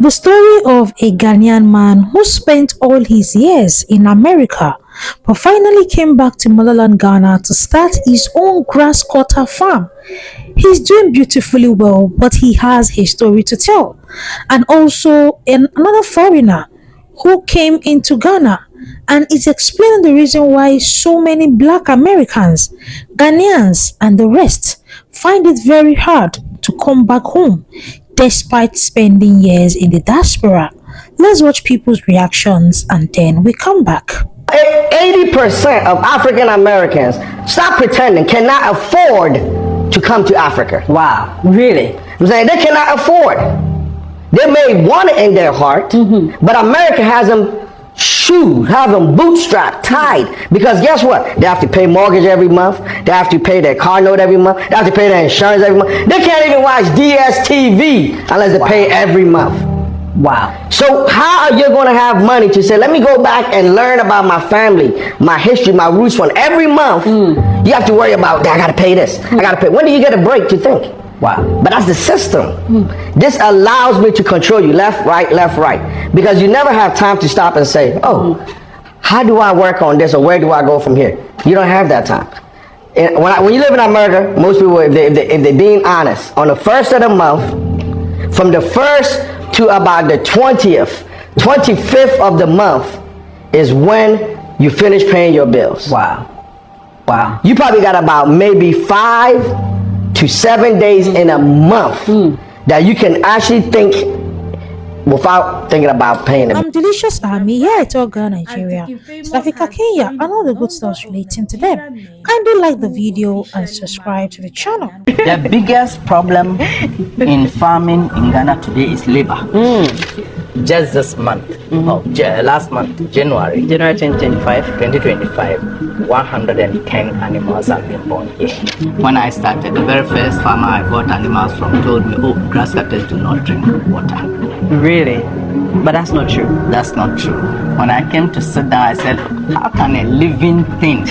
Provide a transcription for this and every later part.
The story of a Ghanaian man who spent all his years in America but finally came back to motherland Ghana to start his own grass cutter farm. He's doing beautifully well, but he has a story to tell. And also another foreigner who came into Ghana and is explaining the reason why so many black Americans, Ghanaians, and the rest find it very hard to come back home despite spending years in the diaspora. Let's watch people's reactions and then we come back. 80% of African Americans, stop pretending, cannot afford to come to Africa. Wow, really? I'm saying they cannot afford. They may want it in their heart, but America has them shoes, have them bootstrapped, tied. Because guess what? They have to pay mortgage every month. They have to pay their car note every month. They have to pay their insurance every month. They can't even watch DSTV unless they pay every month. Wow. So how are you going to have money to say, let me go back and learn about my family, my history, my roots from every month? You have to worry about, I got to pay this. I got to pay. When do you get a break to think? Wow. But that's the system. This allows me to control you left, right. Because you never have time to stop and say, oh, how do I work on this or where do I go from here? You don't have that time. And when you live in America, most people, if they're being honest, on the first of the month, from the first to about the 20th, 25th of the month is when you finish paying your bills. Wow. Wow. You probably got about maybe 5 to 7 days in a month that you can actually think without thinking about paying them. I'm Delicious Army, here at Ghana, Nigeria, South Africa, Kenya, and all the good stuff relating to them. Kindly like the video and subscribe to the channel. The biggest problem in farming in Ghana today is labor. Just this month, last month, January 2025, 110 animals have been born here. When I started, the very first farmer I bought animals from told me, oh, grass cutters do not drink water. Really? But that's not true. That's not true. When I came to sit down, I said, how can a living thing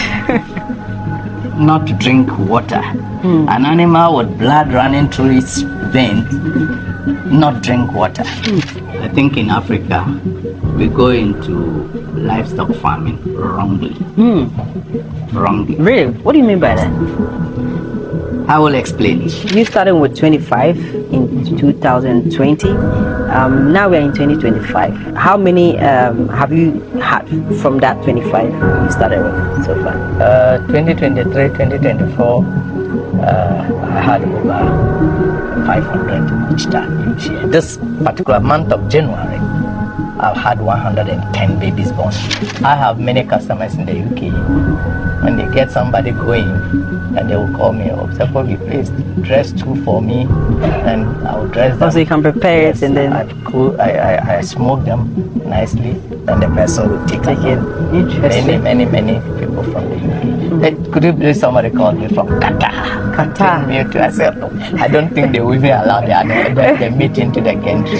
not drink water? An animal with blood running through its veins not drink water. I think in Africa, we go into livestock farming wrongly. Wrongly. Really? What do you mean by that? I will explain. You started with 25 in 2020. Now we're in 2025. How many have you had from that 25 you started with so far? 2023, 2024, I had over 500 each year. This particular month of January, I've had 110 babies born. I have many customers in the UK. When they get somebody going, and they will call me, "Observer, please dress two for me," and I'll dress them. So you can prepare it and then I smoke them nicely, and the person will take it. Interesting. Many people from the UK. Could you believe somebody called me from Qatar? Qatar. Me to I said, no, I don't think they will even allow the meat into the country.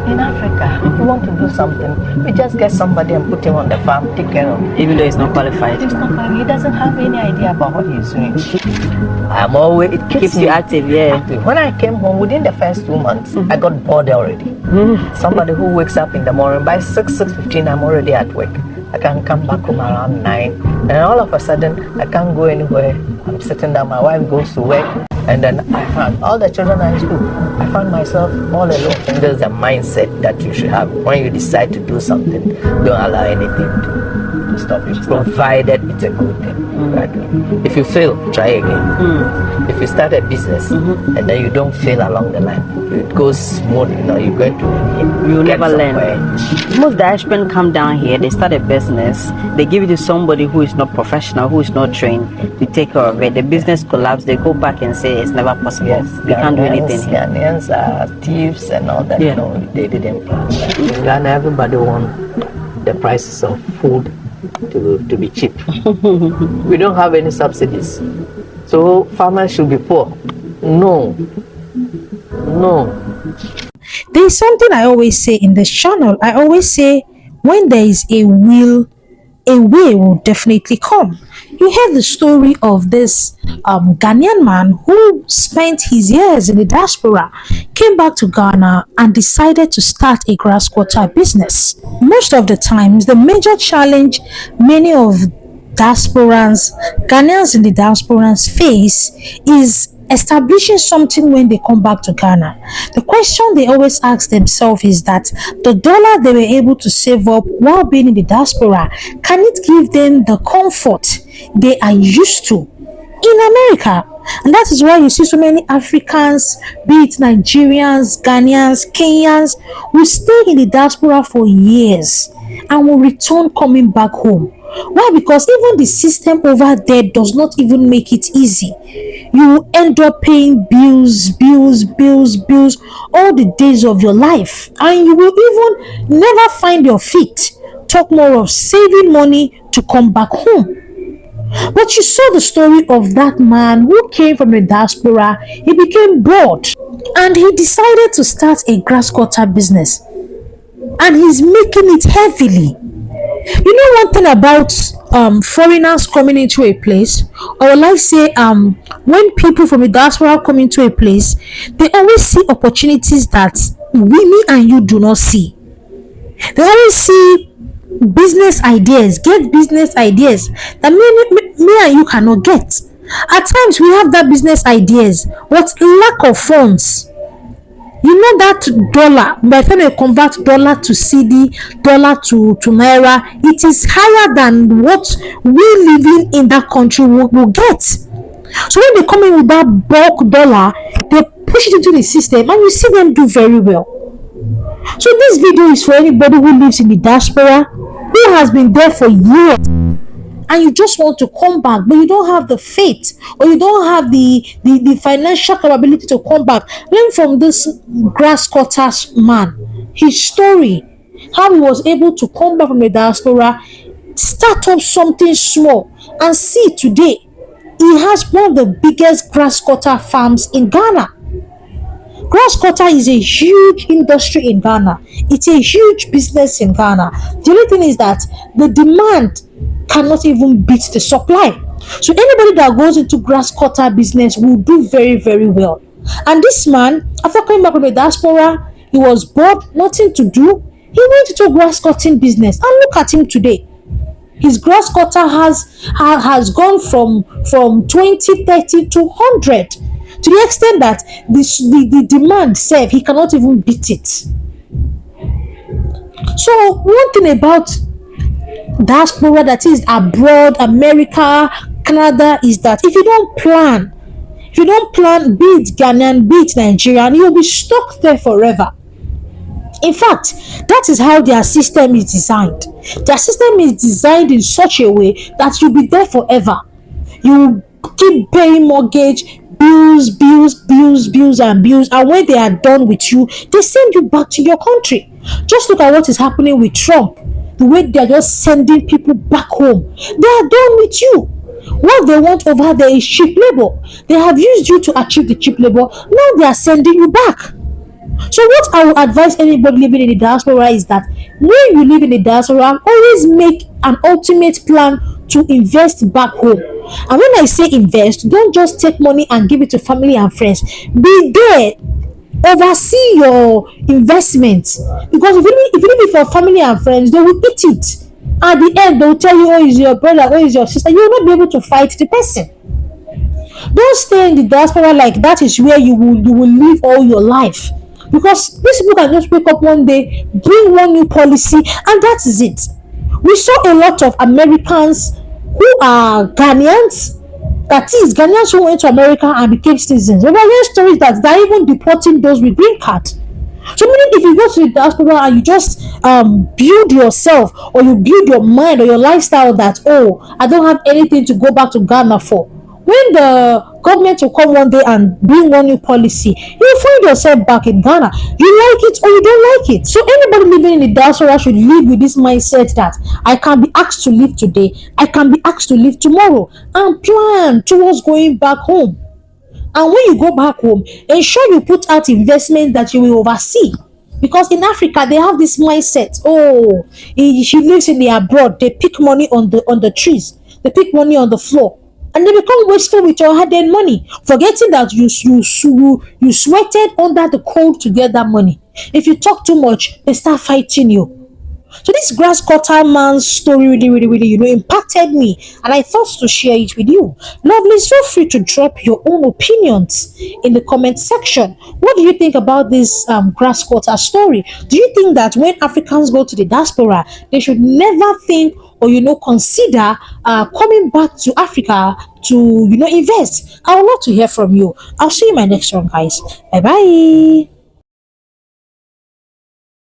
In Africa, if you want to do something, we just get somebody and put him on the farm, take care of him. Even though he's not qualified. He's not qualified. He doesn't have any idea about what he's doing. I'm always, it Keeps you active, yeah. Active. When I came home, within the first 2 months, I got bored already. Somebody who wakes up in the morning, by 6:15, I'm already at work. I can come back home around 9, and all of a sudden, I can't go anywhere. I'm sitting down, my wife goes to work, and then I found all the children are in school. I found myself all alone. And there's a mindset that you should have. When you decide to do something, don't allow anything to stop you, provided it's a good thing. Right? If you fail, try again. If you start a business and then you don't fail along the line, it goes smooth, you're going to you'll never learn. Most diasporans come down here, they start a business, they give it to somebody who is not professional, who is not trained to take care of it. The business collapses, they go back and say it's never possible. Yes, we can't do anything. Ghanaians are thieves and all that. Yeah. They didn't plan that. In Ghana, everybody wants the prices of food to be cheap. We don't have any subsidies, so farmers should be poor. No. There's something I always say in this channel. I always say when there is a will, a way will definitely come. You heard the story of this Ghanaian man who spent his years in the diaspora, came back to Ghana, and decided to start a grass cutter business. Most of the times, the major challenge many of diasporans, Ghanaians in the diasporans face is establishing something when they come back to Ghana. The question they always ask themselves is that the dollar they were able to save up while being in the diaspora, can it give them the comfort they are used to in America? And that is why you see so many Africans, be it Nigerians, Ghanaians, Kenyans, will stay in the diaspora for years and will return coming back home. Why? Because even the system over there does not even make it easy. You will end up paying bills, bills, bills, bills all the days of your life, and you will even never find your feet. Talk more of saving money to come back home. But you saw the story of that man who came from the diaspora. He became bored and he decided to start a grass cutter business, and he's making it heavily. You know one thing about foreigners coming into a place, or like say when people from the diaspora come into a place, they always see opportunities that we, me and you do not see. They always see business ideas, get business ideas that me and you cannot get. At times we have that business ideas, but lack of funds. You know that dollar, by the time you convert dollar to CD, dollar to naira, it is higher than what we living in that country will get. So when they come in with that bulk dollar, they push it into the system and you see them do very well. So this video is for anybody who lives in the diaspora, who has been there for years, and you just want to come back, but you don't have the faith, or you don't have the financial capability to come back. Learn from this grass cutters man, his story, how he was able to come back from the diaspora, start up something small, and see today he has one of the biggest grass cutter farms in Ghana. Grass cutter is a huge industry in Ghana. It's a huge business in Ghana. The only thing is that the demand cannot even beat the supply. So anybody that goes into grass cutter business will do very, very well. And this man, after coming back from the diaspora, he was bored, nothing to do. He went into grass cutting business, and look at him today. His grass cutter has gone from 20, 30 to 100, to the extent that the demand serve, he cannot even beat it. So one thing about diaspora, that is abroad, America, Canada, is that if you don't plan, be it Ghanaian, be it Nigerian, you'll be stuck there forever. In fact, that is how their system is designed. Their system is designed in such a way that you'll be there forever. You keep paying mortgage, bills, bills, bills, bills, and bills, and when they are done with you, they send you back to your country. Just look at what is happening with Trump. The way they are just sending people back home. They are done with you. What they want over there is cheap labor. They have used you to achieve the cheap labor. Now they are sending you back. So what I would advise anybody living in the diaspora is that when you live in the diaspora, always make an ultimate plan to invest back home. And when I say invest, don't just take money and give it to family and friends. Be there, oversee your investments, because if you leave it for family and friends, they will eat it. At the end, they will tell you, oh, is your brother, oh, is your sister. You will not be able to fight the person. Don't stay in the diaspora like that is where you will live all your life, because these people can just wake up one day, bring one new policy, and that is it. We saw a lot of Americans who are Ghanaians, that is Ghanaians who went to America and became citizens. There are stories that they're even deporting those with green card. So meaning, if you go to the diaspora and you just build yourself, or you build your mind or your lifestyle that, oh, I don't have anything to go back to Ghana for, when the government will come one day and bring one new policy, you'll find yourself back in Ghana. You like it or you don't like it. So anybody living in the diaspora should live with this mindset that I can be asked to live today, I can be asked to live tomorrow, and plan towards going back home. And when you go back home, ensure you put out investment that you will oversee. Because in Africa, they have this mindset, oh, she lives in the abroad, they pick money on the trees. they pick money on the floor. And they become wasteful with your hard-earned money, forgetting that you sweated under the cold to get that money. If you talk too much, they start fighting you. So this grass cutter man's story really, impacted me, and I thought to share it with you. Lovelies, feel free to drop your own opinions in the comment section. What do you think about this grass cutter story? Do you think that when Africans go to the diaspora, they should never think or consider coming back to Africa to invest? I would love to hear from you. I'll see you in my next one, guys. Bye bye.